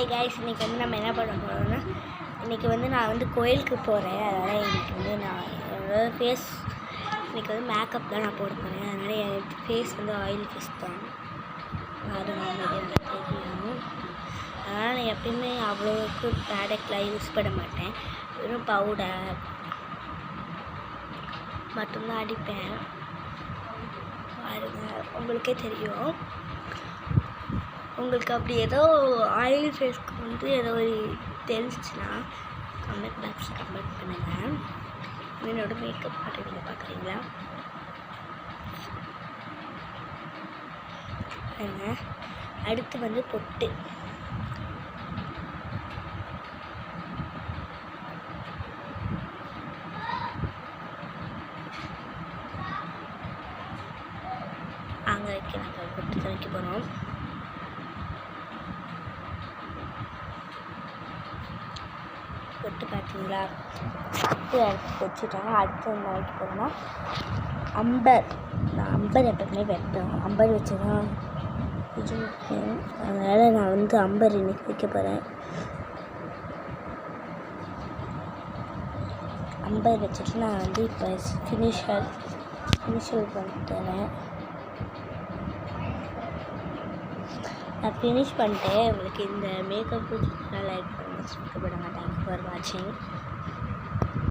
Hi guys, இன்றைக்கி வந்து நம்ம என்ன பண்ண போகிறோம்னா, இன்றைக்கி வந்து நான் வந்து கோயிலுக்கு போகிறேன். அதனால் இன்றைக்கி வந்து நான் என்னோடய ஃபேஸ் இன்றைக்கி வந்து மேக்கப் தான் நான் போட போகிறேன். அதனால் என் ஃபேஸ் வந்து ஆயில் ஃபேஸ் தான். அது நல்லா தெரியும். அதனால் நான் எப்பயுமே அவ்வளோக்கு ப்ராடக்ட்லாம் யூஸ் பண்ண மாட்டேன். வெறும் பவுடர் மட்டும்தான் அடிப்பேன். பாருங்கள், உங்களுக்கே தெரியும். உங்களுக்கு அப்படி ஏதோ ஆயில் ஃபேஸ்க்கு வந்து ஏதோ ஒரு தெரிஞ்சிச்சுன்னா கமெண்ட் பாக்ஸில் கமெண்ட் பண்ணுங்கள். என்னோட மேக்கப் பாட்டு நீங்கள் பார்க்குறீங்களா? அடுத்து வந்து பொட்டு. அங்கே வைக்க நாங்கள் பொட்டு வைக்க போகிறோம். பொட்டு பார்த்தீங்களா? பொட்டு எடுத்து வச்சுட்டாங்க. அடுத்து என்ன வைக்க போகிறோம்னா அம்பர். நான் அம்பர் எப்பவுமே வைப்பேன். அம்பர் வச்சு தான் இது வைப்பேன். அதனால் நான் வந்து அம்பர் இன்னைக்கு வைக்க போகிறேன். அம்பர் வச்சுட்டு நான் வந்து இப்போ ஃபினிஷர் பண்ணிட்டேன். நான் ஃபினிஷ் பண்ணிட்டேன். உங்களுக்கு இந்த மேக்கப் நல்லா லைக் பண்ணுங்கள். தேங்க்யூ ஃபார் வாட்சிங்.